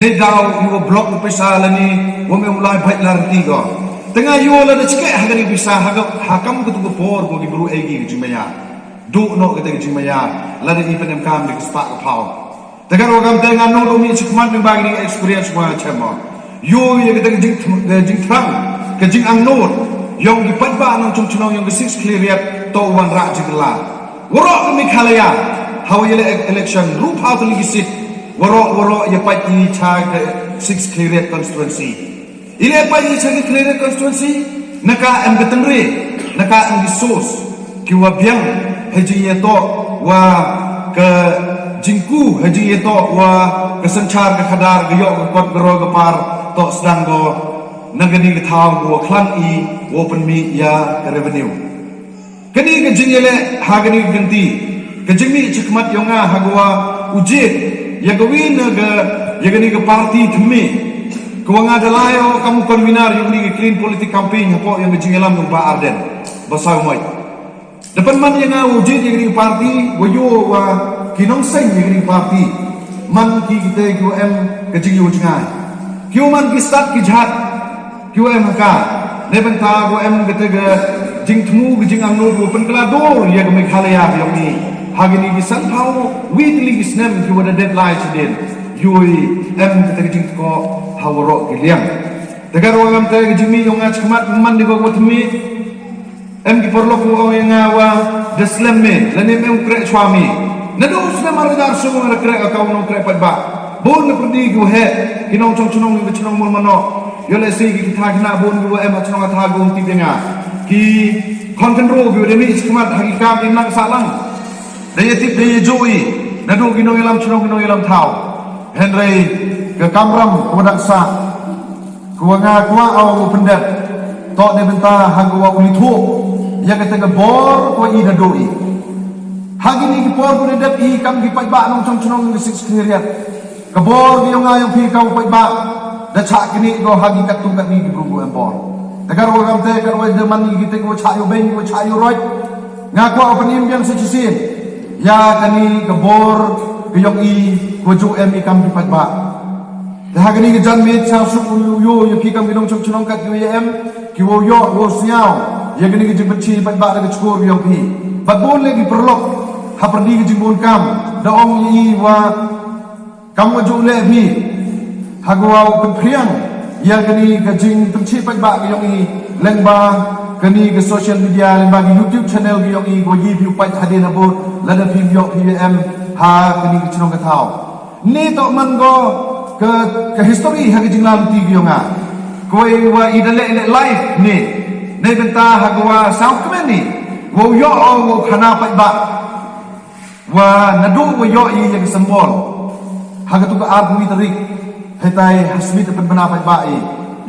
Ni daw you block the pesa lani wo me ulai bhai lar ti go tengah you la de chike hagani pesa hakam ku tu por ko gi bru egi gi maya du no ke gi maya la de ipen kam de spa ka phao tegar wo gam tengah no do mi chikman me bagi experience wa chama you ye ke jing thang ke jing ang no yong gi pat ba nong chung chunong yong gi six clear to wan ra jigla wo ro mi khalaya how ye election ru phao to gi sit waro ya pati cha 6 clear constituency ile pati cha clear constituency naka am gatangre naka ang resource kiwa biang haji to wa ke jingku haji to wa ke sanchar ke khadar ge yo kot gro ge par to sedang go nagani ge thau go khlan i open me ya revenue kani ge jingele hagani ganti ke jingmi chikmat yonga hagwa ujit Yagawin yagani ke parti thme kuanga dalayo kamu konvenar yagani ke clean politik campaign hapo yang jingelam ba arden basau moi depan man yang wujud yagani parti wayo wa kinong sen yagani parti man ki kita QM ke jingu jingai QM ki start ki jhat QM ka neben ta QM kete ke jing thmu ke jing angno bu pen kala dor yagami khalaya yagani Hagini di somehow weekly isnem ki wada deadline chiden yui em kita jing ko hawro giliang tegar wangam te jimi yonga chmat man di go thmi em ki porlo ko yanga wa deslam me lane me ukre swami nadu usne maradar sumo kre akaun no kre padba bon ne prodi go he kinong chong chunong ni chunong mol mano yole se ki thagna bon go em chunong tha go ti denga ki control go demi chmat hagikam imlang salang Daya tip daya joy, nado ginong ilam chunong ginong ilam thau. Henry ke kamram kudak sa, kuanga kuang aw pendet. Tok ne benta hagwa ulitho, ya kata ke bor ko I nado I. Hagini ki bor ko dedet I kam ki pai ba nong chong chunong ki six clear. Ke bor ki yong ayong pi kau pai ba. Da chak kini go hagi kat tu kat ni ki bru em bor. Tegar wo gam te kar wo de man ki te ko chayo beng ko chayo roi. Ngaku aw penim biang sejisin. Ya kani kebor keyong I kuju em ikam di patba. Dah kani ke jan mit sa su yo yo kikam kinong chong chong kat yo em kiwo yo wo siao. Ya kani ke jibeci patba ke chkur yo pi. Batbon lagi perlok ha perdi ke jibon kam da ong I wa kam wo jo le pi. Ha gwa penpriang ya kani ke jing penci patba ke yong I lengba kani ke social media lengba ke YouTube channel ke yong I go yi view pat hadin abot lada film yok PVM ha kini ke chunong katau ni tok man go ke history ha ke jinglam ti gyonga koi wa idale live ni nei benta ha gwa south kmen ni wo yo wo khana pai ba wa nadu wo yo I yang sembol ha ke tu ka arbu tarik hetai hasmi te bena pai ba I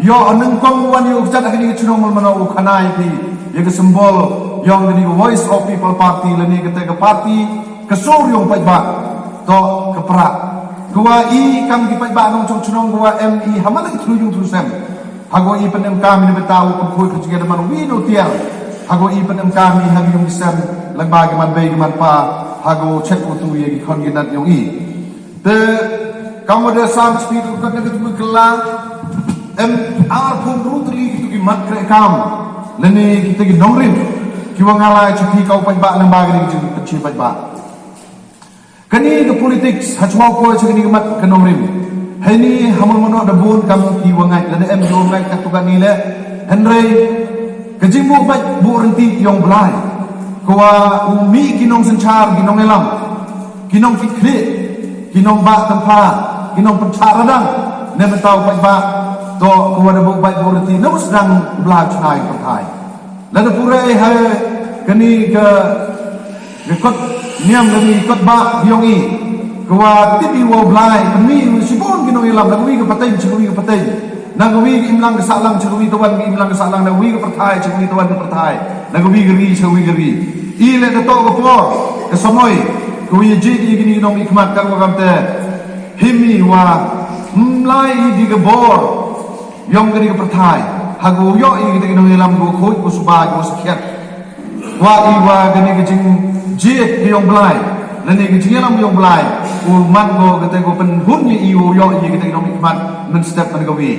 yo neng kong wan yo chat kini ke chunong mal mano khana I pi yang sembol yang ini Voice of People Party lani kata ke parti kesur yang pai ba to ke perak gua I kam di pai ba nong chong chunong gua MI hamal ke thujung thusem hago I penem kami ne betau ko khoi ke jega man wino tiang hago I penem kami hagi yung disem lagba ke man bei ke man pa hago check utu ye ki khon ginat yung I te kamu de sam speed ko ke tu kala em ar phum rutli ki tu ki mat kre kam lani kita ki nongrim kiwa ngalai chuki kau pai ba lembag ni chu pechi pai ba kani ke politics hachwa ko chini ke mat kanongrim haini hamul mono da bun kam kiwa ngai la em do ngai ka tu kani le henry kejimu bai bu renti yong blai kwa umi kinong sanchar kinong elam kinong fikri kinong ba tampa kinong pencaradang ne betau pai ba to kwa da bu bai bu renti no sedang blai chnai pertai lalu purai hai kani ke kot niam lagi kot ba biong I kwa tipi wo blai pemi sibon kinong ilam lagu ke patai chumi ke patai nangwi imlang ke salang chumi tuan ke imlang ke salang nangwi ke pertai chumi tuan ke pertai nangwi ke ri chumi ke ri I le ke to ke por ke somoi kui ji I gini nong ikmat kar wa kamte himi wa mlai di ke bor yong ke pertai hago yo I kita kinong ilam go khoi ko suba go sakhiat wa I wa gani ke jing ji ke yong blai lani ke jing ilam yong blai man go kata go pen hun ye iu yo ye kata go mikmat men step man go wi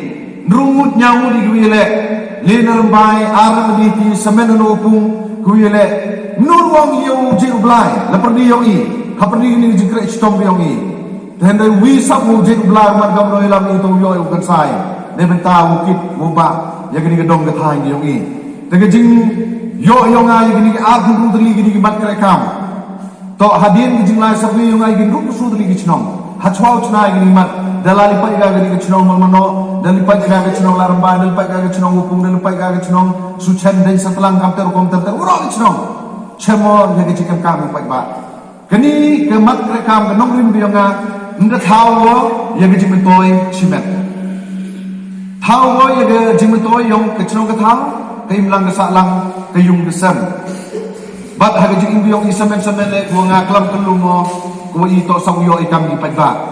rungut nyawu di wi le lener bai aram di ti semen no pung ku ye le nur wong yo je blai la perdi yo i ha perdi ni jikre stom yo i then the we sub mo je blai man gam roi lam ni to yo yo kan sai ne ben ta wo kit wo ba ya kini gedong ke thai yo i te ke jing yo yo nga ye kini a gun ru dri kini mat kre kam to hadin ki jing lai sab yo nga gin ru su dri ki chnom ha chwa chna kini mat dalali pa ga kini ki chnom man no dalali pa ga ki chnom lar ba dalali pa ga ki chnom upung dalali pa ga ki chnom su chen dei satlang kam ter kom ter ro ki chnom chemo ye ki chikam kam pa ba kini ke mat kre kam ke nong rim bi nga nda thao ye ki jing toy chimet thao wo ye ke jing toy yong ke chnom ke thao ke im lang ke sa lang ke yung ke sem bat ha ke jing bi yong i semen semen le ko nga klam kelum mo ko i to sang yo i kam ni pa ba